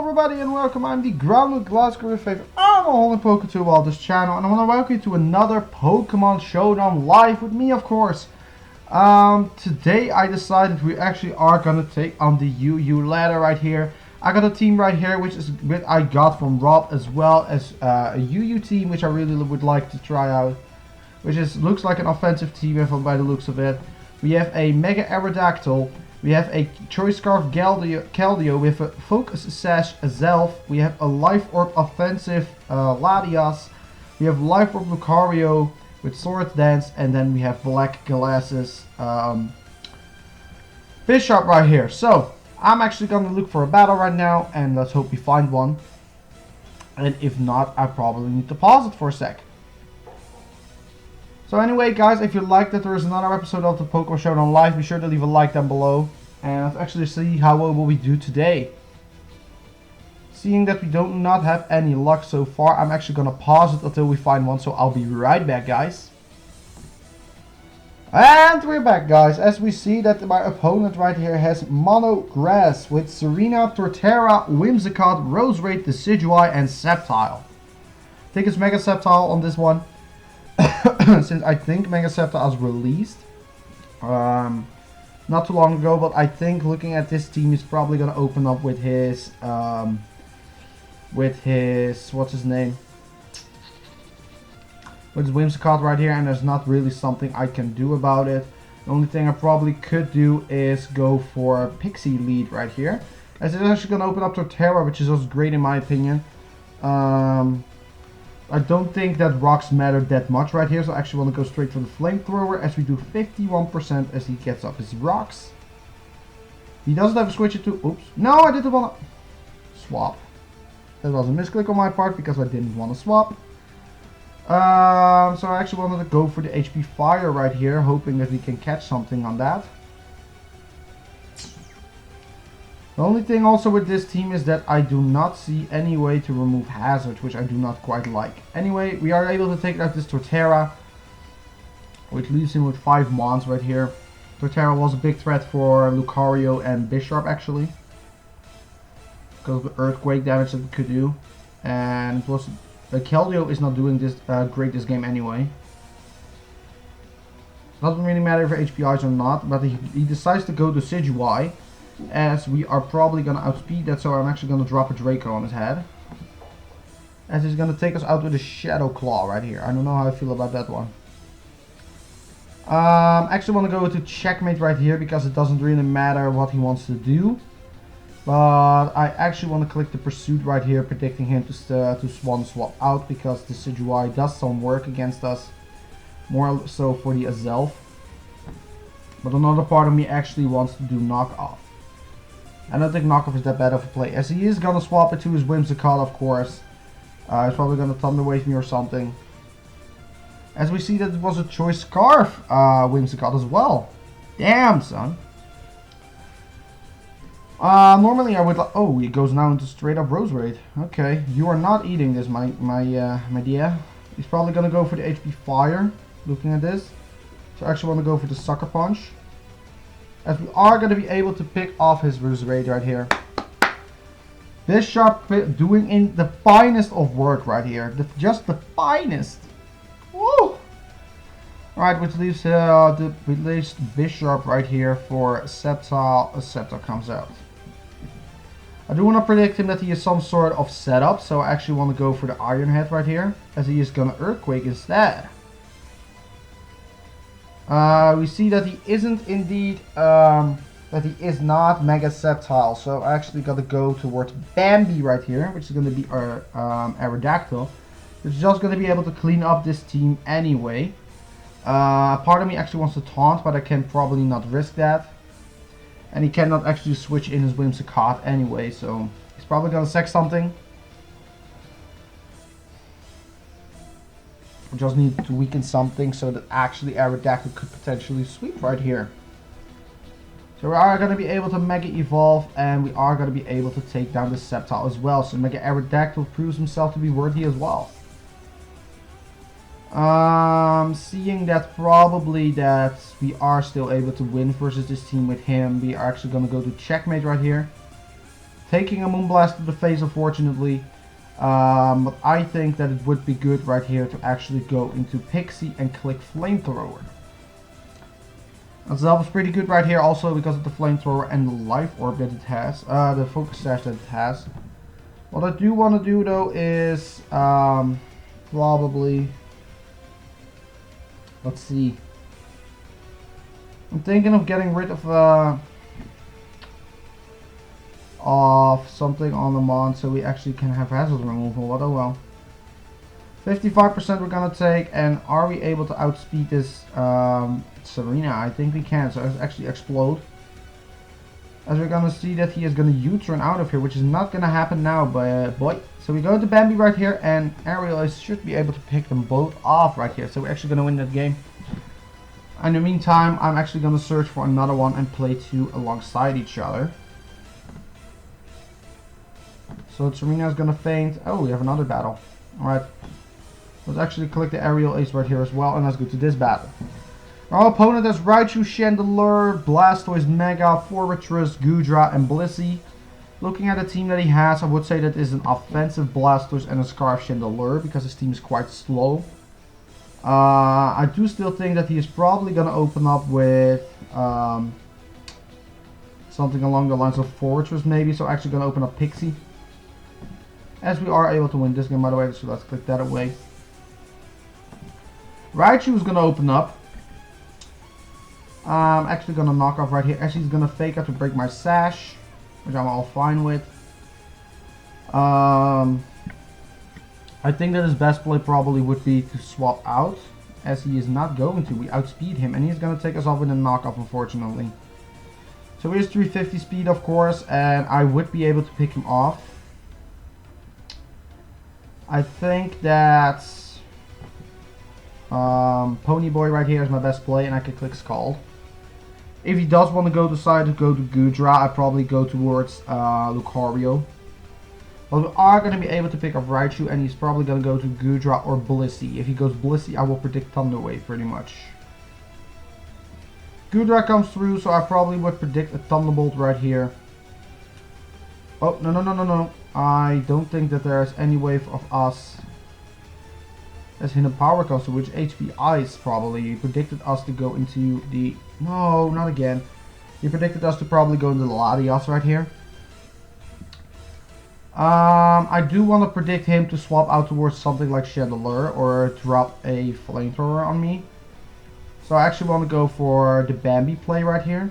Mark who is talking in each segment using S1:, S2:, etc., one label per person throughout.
S1: everybody and welcome. I'm the grounded Gliscor with favorite holding Pokemon on this channel, and I want to welcome you to another Pokemon Showdown live with me, of course. Today I decided we actually are gonna take on the UU ladder right here. I got a team right here which I got from Rob, as well as a UU team which I really would like to try out, which looks like an offensive team by the looks of it. We have a Mega Aerodactyl. We have a Choice Scarf Keldeo with a Focus Sash Zelf. We have a Life Orb Offensive Latias. We have Life Orb Lucario with Sword Dance. And then we have Black Glasses Bishop right here. So, I'm actually going to look for a battle right now. And let's hope we find one. And if not, I probably need to pause it for a sec. So anyway, guys, if you like that there is another episode of the Pokemon Showdown live, be sure to leave a like down below. And let's actually see how well we do today. Seeing that we do not have any luck so far, I'm actually going to pause it until we find one. So I'll be right back, guys. And we're back, guys. As we see that my opponent right here has Mono Grass with Serena, Torterra, Whimsicott, Roserade, Decidueye, and Sceptile. I think it's Mega Sceptile on this one. Since I think Mega Sceptile was released not too long ago, but I think looking at this team, he's probably gonna open up with his what's his name, with his Whimsicott right here, and there's not really something I can do about it. The only thing I probably could do is go for a Pixie lead right here, as it's actually gonna open up Torterra, which is also great in my opinion. I don't think that rocks matter that much right here, so I actually want to go straight for the Flamethrower, as we do 51% as he gets up his rocks. He doesn't have a switch it to... Oops. No, I didn't want to swap. That was a misclick on my part, because I didn't want to swap. So I actually wanted to go for the HP Fire right here, hoping that we can catch something on that. The only thing also with this team is that I do not see any way to remove Hazard, which I do not quite like. Anyway, we are able to take out this Torterra, which leaves him with 5 Mons right here. Torterra was a big threat for Lucario and Bishop actually, because of the earthquake damage that it could do. And plus, Keldeo is not doing this great this game anyway. Doesn't really matter if HPIs or not, but he decides to go to Decidueye, as we are probably going to outspeed that, so I'm actually going to drop a Draco on his head. As he's going to take us out with a Shadow Claw right here. I don't know how I feel about that one. Actually want to go to Checkmate right here, because it doesn't really matter what he wants to do. But I actually want to click the Pursuit right here, predicting him to Swan Swap out, because the Decidueye does some work against us. More so for the Azelf. But another part of me actually wants to do Knockoff. I don't think Knockoff is that bad of a play, as he is gonna swap it to his Whimsicott, of course. He's probably gonna Thunder Wave me or something. As we see that it was a Choice Scarf Whimsicott as well. Damn, son. Normally I would. Oh, he goes now into straight up Roserade. Okay, you are not eating this, my dear. He's probably gonna go for the HP Fire. Looking at this, so I actually want to go for the Sucker Punch, as we are going to be able to pick off his Roserade right here. Bishop doing in the finest of work right here. Just the finest. Woo! Alright, which leaves Bishop right here for Sceptile. Sceptile comes out. I do want to predict him that he is some sort of setup, so I actually want to go for the Iron Head right here, as he is going to Earthquake instead. We see that he isn't indeed, that he is not Mega Sceptile, so I actually got to go towards Bambi right here, which is going to be our Aerodactyl, which is just going to be able to clean up this team anyway. Part of me actually wants to taunt, but I can probably not risk that. And he cannot actually switch in his Whimsicott anyway, so he's probably going to sack something. We just need to weaken something so that actually Aerodactyl could potentially sweep right here. So we are going to be able to Mega Evolve, and we are going to be able to take down the Sceptile as well. So Mega Aerodactyl proves himself to be worthy as well. Seeing that probably that we are still able to win versus this team with him, we are actually going to go to Checkmate right here. taking a Moonblast to the face, unfortunately. But I think that it would be good right here to actually go into Pixie and click Flamethrower. That was pretty good right here, also because of the Flamethrower and the Life Orb that it has, the Focus Sash that it has. What I do want to do though is probably, let's see. I'm thinking of getting rid of something on the Mon so we actually can have hazard removal. What oh well. 55% we're gonna take, and are we able to outspeed this Serena? I think we can, so it's actually explode. As we're gonna see that he is gonna U-turn out of here, which is not gonna happen now, but boy. So we go to Bambi right here, and AERO'S should be able to pick them both off right here. So we're actually gonna win that game. In the meantime, I'm actually gonna search for another one and play two alongside each other. So Serena is gonna faint. Oh, we have another battle. Alright. Let's actually click the AERO'S right here as well, and let's go to this battle. Our opponent has Raichu, Chandelure, Blastoise, Mega, Forretress, Goodra, and Blissey. Looking at the team that he has, I would say that is an offensive Blastoise and a Scarf Chandelure, because his team is quite slow. I do still think that he is probably going to open up with something along the lines of Forretress maybe, so actually going to open up Pixie. As we are able to win this game, by the way, so let's click that away. Raichu is going to open up. I'm actually going to knock off right here. Actually, he's going to fake out to break my Sash, which I'm all fine with. I think that his best play probably would be to swap out, as he is not going to. We outspeed him, and he's going to take us off with a knockoff, unfortunately. So here's 350 speed, of course, and I would be able to pick him off. I think that Ponyboy right here is my best play, and I can click Scald. If he does want to decide to go to Goodra, I probably go towards Lucario. But we are going to be able to pick up Raichu, and he's probably going to go to Goodra or Blissey. If he goes Blissey, I will predict Thunder Wave pretty much. Goodra comes through, so I probably would predict a Thunderbolt right here. Oh, no. I don't think that there's any wave of us. As Hidden Power comes through, which HP Ice probably predicted us to go into the... No, not again. He predicted us to probably go into the Latias right here. I do want to predict him to swap out towards something like Chandelure or drop a Flamethrower on me. So I actually want to go for the Bambi play right here.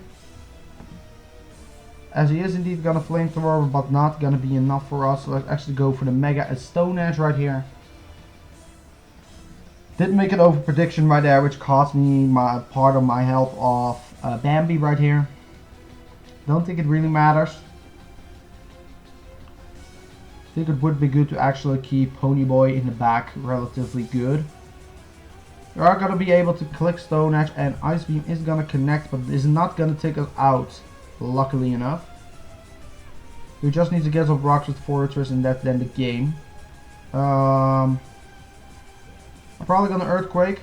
S1: As he is indeed going to Flamethrower, but not going to be enough for us. So let's actually go for the Mega and Stone Edge right here. Did make an over prediction right there, which cost me part of my health off Bambi right here. Don't think it really matters. I think it would be good to actually keep Ponyboy in the back relatively good. We are going to be able to click Stone Edge, and Ice Beam is going to connect, but is not going to take us out, luckily enough. We just need to get some rocks with Fortress, and that's then the game. I'm probably going to Earthquake,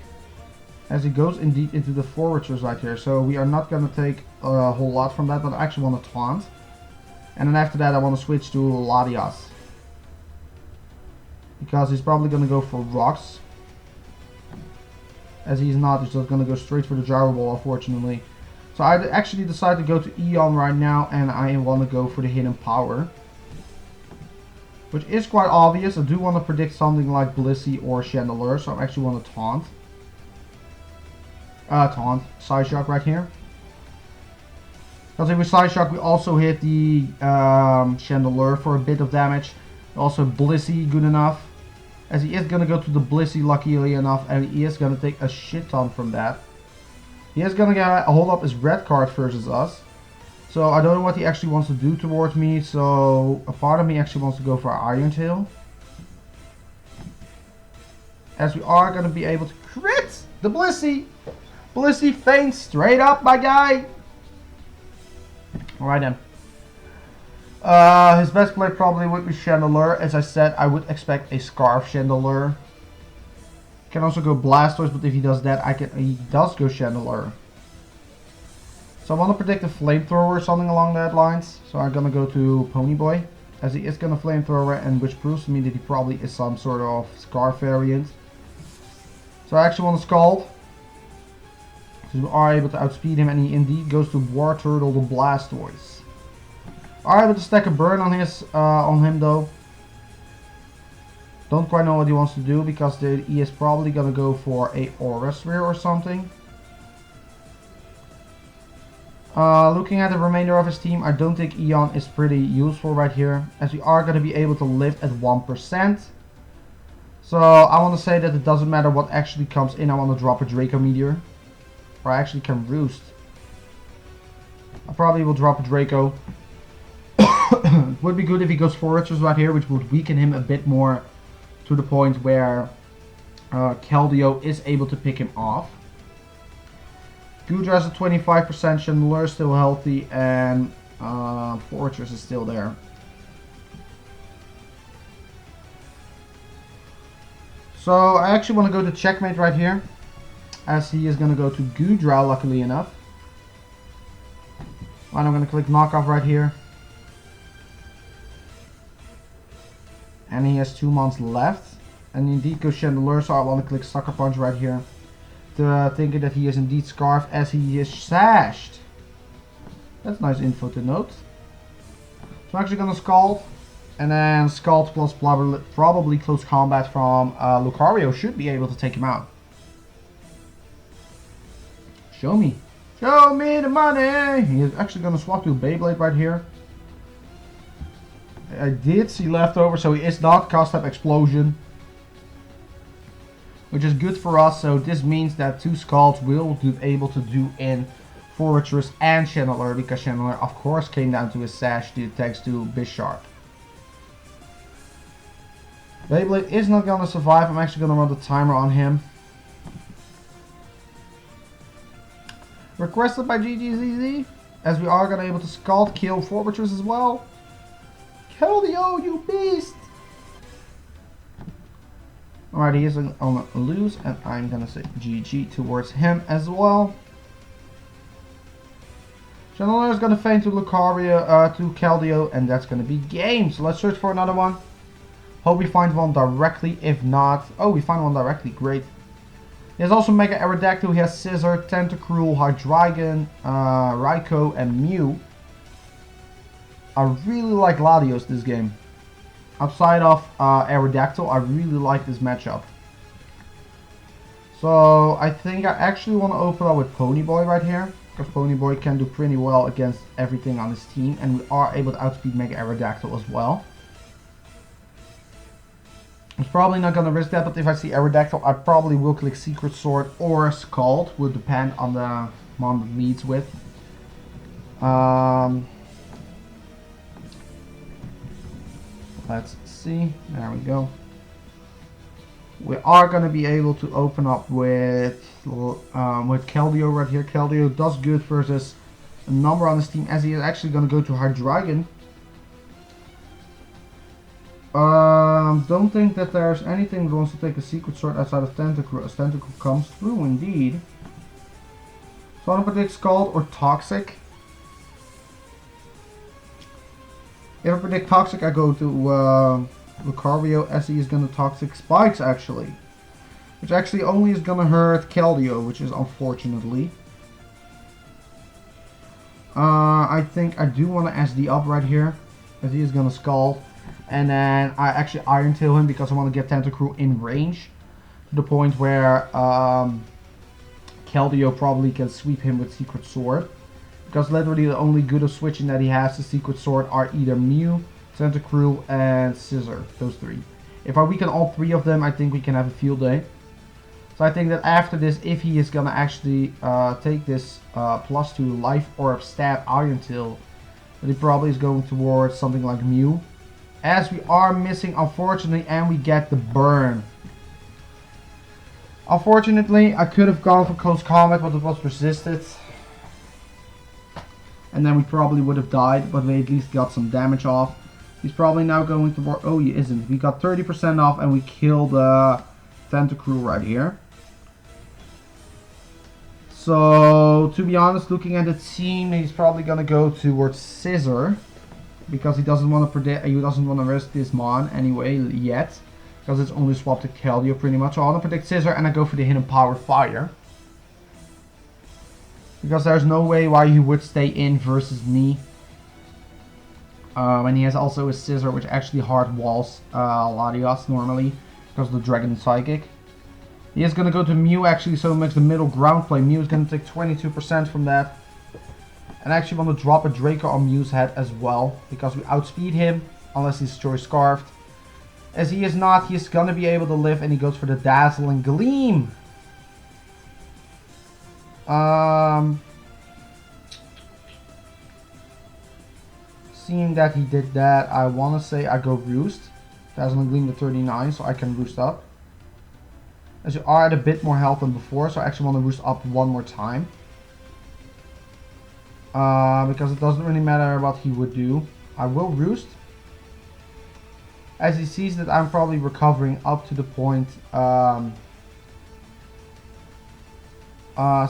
S1: as he goes indeed into the Fortress right here. So we are not going to take a whole lot from that, but I actually want to Taunt. And then after that I want to switch to Latias, because he's probably going to go for rocks. As he's not, he's just going to go straight for the Gyro Ball, unfortunately. So I actually decided to go to Eon right now, and I want to go for the Hidden Power, which is quite obvious. I do want to predict something like Blissey or Chandelure, so I actually want to Taunt. Side Shock right here. Because if we Side Shock, we also hit the Chandelure for a bit of damage. Also Blissey, good enough. As he is going to go to the Blissey, luckily enough, and he is going to take a shit ton from that. He is going to hold up his red card versus us. So I don't know what he actually wants to do towards me, so a part of me actually wants to go for Iron Tail. As we are going to be able to crit the Blissey. Blissey faints straight up, my guy. Alright then. His best play probably would be Chandelure. As I said, I would expect a Scarf Chandelure. Can also go Blastoise, but if he does that, he does go Chandelure. So I want to predict a flamethrower or something along that lines. So I'm gonna go to Ponyboy, as he is gonna flamethrower, and which proves to me that he probably is some sort of Scarf variant. So I actually want to Scald. So we are able to outspeed him, and he indeed goes to War Turtle the Blastoise. Are able to stack a burn on him though. Don't quite know what he wants to do because he is probably gonna go for a AERO'S or something. Looking at the remainder of his team, I don't think Eon is pretty useful right here, as we are going to be able to live at 1%. So I want to say that it doesn't matter what actually comes in. I want to drop a Draco Meteor, or I actually can Roost. I probably will drop a Draco. Would be good if he goes Foragers right here, which would weaken him a bit more to the point where Keldeo is able to pick him off. Goodra has a 25%, Chandelure is still healthy, and Fortress is still there. So I actually want to go to Checkmate right here, as he is going to go to Goodra, luckily enough. And I'm going to click Knockoff right here. And he has 2 months left. And indeed goes Chandelure, so I want to click Sucker Punch right here. Thinking that he is indeed Scarf, as he is sashed. That's nice info to note. So I'm actually gonna Scald, and then Scald plus probably close combat from Lucario should be able to take him out. Show me the money. He is actually gonna swap to a Beyblade right here. I did see leftover, so he is not cast type Explosion, which is good for us. So this means that 2 Scalds will be able to do in Fortress and Chandelure, because Chandelure of course came down to his sash due thanks to Bisharp. Beyblade is not gonna survive. I'm actually gonna run the timer on him. Requested by GGZZ, as we are gonna able to Scald kill Fortress as well. Keldeo, you beast! Alright, he is on a lose, and I'm gonna say GG towards him as well. Chandelure is gonna feint to Lucario, to Keldeo, and that's gonna be game. So let's search for another one. Hope we find one directly. If not, oh, we find one directly. Great. He has also Mega Aerodactyl. He has Scissor, Tentacruel, Hydreigon, Raikou, and Mew. I really like Latios this game. Outside of Aerodactyl, I really like this matchup. So I think I actually want to open up with Ponyboy right here, because Ponyboy can do pretty well against everything on his team, and we are able to outspeed Mega Aerodactyl as well. I'm probably not going to risk that, but if I see Aerodactyl, I probably will click Secret Sword or Scald. Would depend on the one that leads with. Let's see. There we go. We are going to be able to open up with Keldeo right here. Keldeo does good versus a number on his team, as he is actually going to go to Hydreigon. Don't think that there's anything that wants to take a Secret Sword outside of Tentacruel, as Tentacruel comes through indeed. So I'm going to predict Scald or Toxic. If I predict Toxic, I go to Lucario, as he is going to Toxic Spikes actually. Which actually only is going to hurt Keldeo, which is unfortunately. I think I do want to SD up right here, as he is going to Scald. And then I actually Iron Tail him because I want to get Tentacruel in range. To the point where Keldeo probably can sweep him with Secret Sword. Because literally the only good of switching that he has to Secret Sword are either Mew, Tentacruel, and Scissor. Those 3. If I weaken all 3 of them, I think we can have a field day. So I think that after this, if he is going to actually take this +2 Life Orb Stab Iron Tail, that he probably is going towards something like Mew. As we are missing, unfortunately, and we get the burn. Unfortunately, I could have gone for close combat, but it was resisted. And then we probably would have died, but we at least got some damage off. He's probably now going to... Oh, he isn't. We got 30% off, and we killed Tentacruel right here. So, to be honest, looking at the team, he's probably gonna go towards Scissor. Because he doesn't want to risk this Mon anyway, yet. Because it's only swapped to Keldeo pretty much. So I want to predict Scissor and I go for the Hidden Power Fire. Because there's no way why he would stay in versus me. And he has also a Scissor which actually hard walls Latias normally. Because of the Dragon Psychic. He is going to go to Mew actually, so it makes the middle ground play. Mew is going to take 22% from that. And I actually want to drop a Draco on Mew's head as well. Because we outspeed him, unless he's Choice Scarfed. As he is not, he is going to be able to live and he goes for the Dazzling Gleam. Seeing that he did that, I want to say I go Roost. Dazzling Gleam to 39, so I can Roost up. As you are at a bit more health than before, so I actually want to Roost up one more time. Because it doesn't really matter what he would do. I will Roost. As he sees that I'm probably recovering up to the point.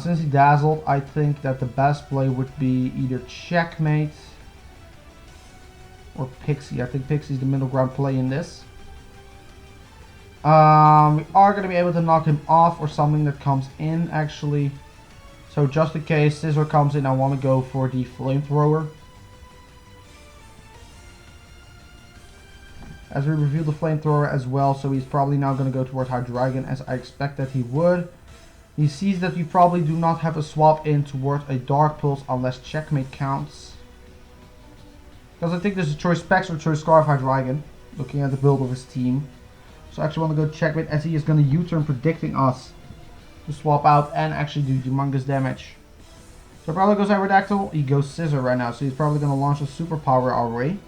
S1: Since he dazzled, I think that the best play would be either Checkmate or Pixie. I think Pixie's the middle ground play in this. We are going to be able to knock him off or something that comes in actually. So just in case Scissor comes in, I want to go for the Flamethrower. As we reveal the Flamethrower as well, so he's probably now going to go towards Hydreigon as I expect that he would. He sees that we probably do not have a swap in towards a Dark Pulse unless Checkmate counts. Because I think there's a Choice Specs or Choice Scarf Hydreigon, looking at the build of his team. So I actually want to go Checkmate as he is going to U-turn predicting us to swap out and actually do humongous damage. So probably goes Aerodactyl, he goes Scissor right now, so he's probably going to launch a Superpower our way.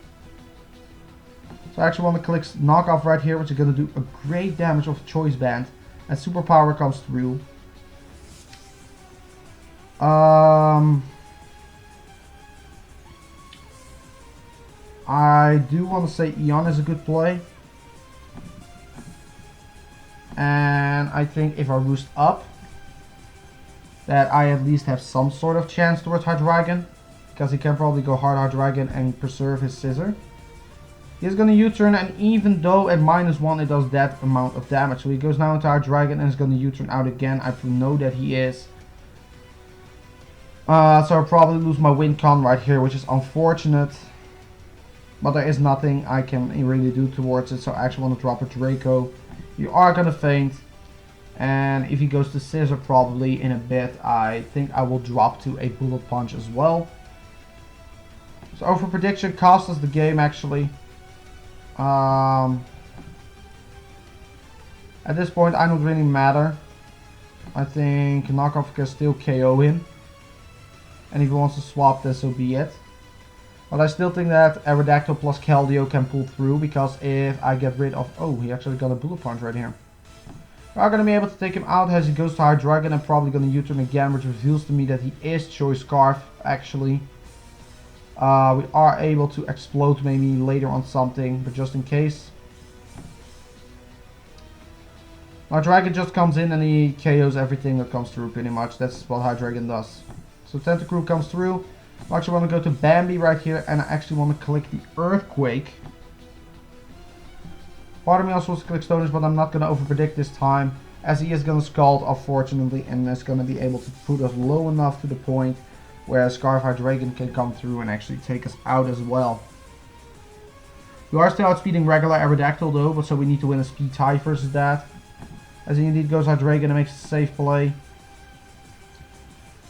S1: So I actually want to click Knockoff right here, which is going to do a great damage of Choice Band. And Superpower comes through. I do want to say Eon is a good play. And I think if I Roost up, that I at least have some sort of chance towards Hydreigon. Because he can probably go hard Hydreigon and preserve his Scissor. He's going to U-turn, and even though at -1 it does that amount of damage. So he goes now into Hydreigon and is going to U-turn out again. I know that he is. So I'll probably lose my win con right here, which is unfortunate. But there is nothing I can really do towards it, so I actually want to drop a Draco. You are going to faint. And if he goes to Scissor probably in a bit, I think I will drop to a Bullet Punch as well. So over prediction cost us the game actually. At this point I don't really matter. I think Knockoff can still KO him. And if he wants to swap, then so be it. But I still think that Aerodactyl plus Keldeo can pull through, because if I get rid of... Oh, he actually got a Bullet Punch right here. We are going to be able to take him out as he goes to Hydreigon and probably going to U-turn again, which reveals to me that he is Choice Scarf actually. We are able to explode maybe later on something, but just in case. Hydreigon just comes in and he KOs everything that comes through pretty much. That's what Hydreigon does. So Tentacruel comes through. I actually want to go to Bambi right here, and I actually want to click the Earthquake. Part of me also wants to click Stonish, but I'm not going to overpredict this time, as he is going to Scald unfortunately, and is going to be able to put us low enough to the point where Scarf Hydreigon can come through and actually take us out as well. We are still outspeeding regular Aerodactyl though, but so we need to win a speed tie versus that. As he indeed goes Hydreigon and makes a safe play.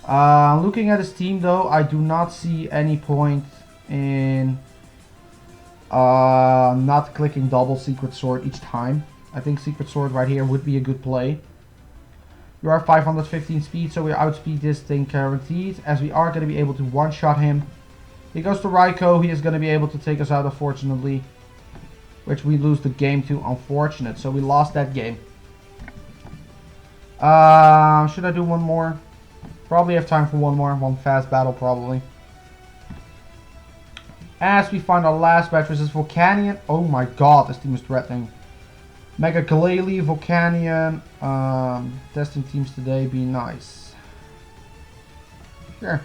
S1: Looking at his team though, I do not see any point in not clicking double Secret Sword each time. I think Secret Sword right here would be a good play. We are 515 speed, so we outspeed this thing guaranteed, as we are going to be able to one-shot him. He goes to Raikou, he is going to be able to take us out unfortunately, which we lose the game to, unfortunate, so we lost that game. Should I do one more? Probably have time for one fast battle probably. As we find our last match versus Volcanion. Oh my god, this team is threatening. Mega Glalie, Volcanion. Testing teams today, be nice. Sure.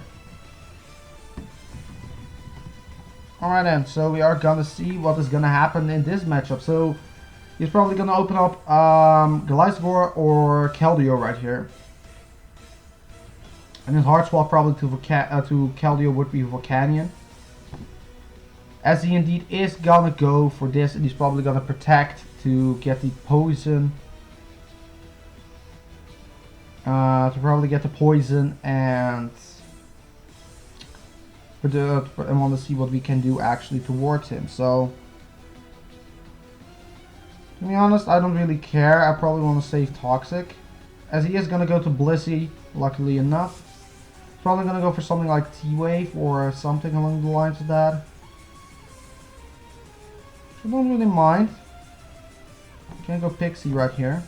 S1: Alright then, so we are gonna see what is gonna happen in this matchup. So he's probably gonna open up Gliscor or Keldeo right here. And his hard swap probably to Keldeo would be Volcanion. As he indeed is gonna go for this, and he's probably gonna protect to get the poison. To probably get the poison and I want to see what we can do actually towards him. So to be honest, I don't really care. I probably want to save Toxic, as he is gonna go to Blissey. Luckily enough, probably gonna go for something like T-Wave or something along the lines of that. I don't really mind. Can't go Pixie right here.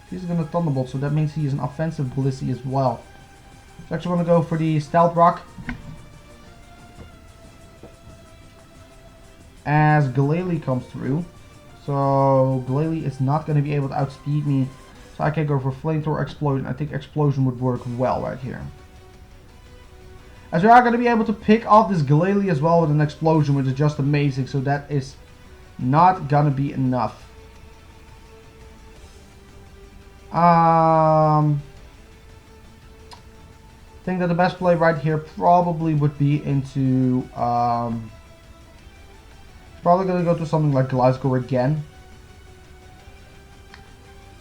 S1: He's gonna Thunderbolt, so that means he is an offensive Blissey as well. So actually want to go for the Stealth Rock, as Glalie comes through. So Glalie is not going to be able to outspeed me, so I can go for Flamethrower, Explosion. I think Explosion would work well right here, as we are going to be able to pick off this Glalie as well with an Explosion, which is just amazing. So that is not gonna be enough. I think that the best play right here probably would be into probably gonna go to something like Gliscor again.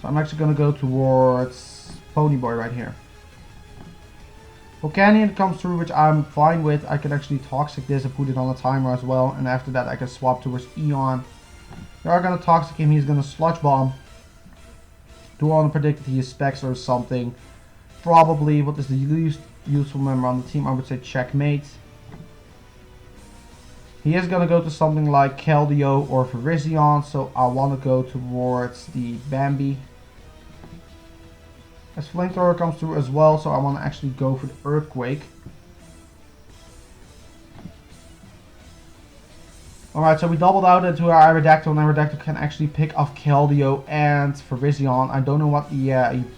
S1: So I'm actually gonna go towards Ponyboy right here. Volcanion comes through, which I'm fine with. I can actually Toxic this and put it on the timer as well, and after that I can swap towards Eon. They are gonna Toxic him, he's gonna Sludge Bomb. Do I want to predict that he is Specs or something? Probably. What is the least useful member on the team? I would say Checkmate. He is going to go to something like Keldeo or Virizion, so I want to go towards the Bambi. As Flamethrower comes through as well, so I want to actually go for the Earthquake. Alright, so we doubled out into our Aerodactyl, and Aerodactyl can actually pick off Keldeo and Virizion. I don't know what he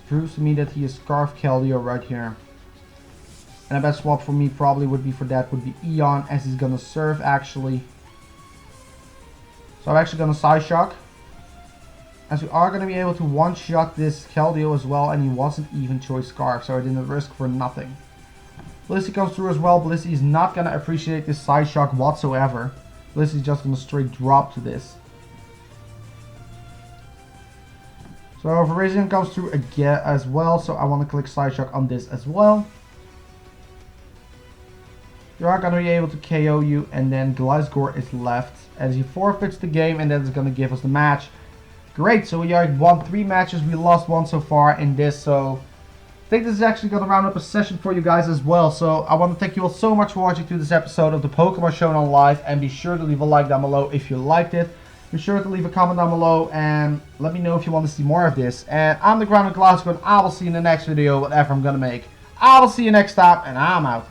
S1: proves to me that he is Scarf Keldeo right here. And a best swap for me probably would be Eon, as he's gonna Surf actually. So I'm actually gonna Psyshock, as we are gonna be able to one-shot this Keldeo as well, and he wasn't even Choice Scarf, so I didn't risk for nothing. Blissey comes through as well. Blissey is not gonna appreciate this Psyshock whatsoever. Blissey's just gonna straight drop to this. So Virizion comes through again as well, so I want to click Psyshock on this as well. You are going to be able to KO you, and then Gliscor is left as he forfeits the game, and that is going to give us the match. Great, so we are won 3 matches, we lost 1 so far in this, so I think this is actually going to round up a session for you guys as well. So I want to thank you all so much for watching through this episode of the Pokemon Showdown Live, and be sure to leave a like down below if you liked it. Be sure to leave a comment down below and let me know if you want to see more of this. And I'm the Grounded Gliscor, and I will see you in the next video, whatever I'm going to make. I will see you next time, and I'm out.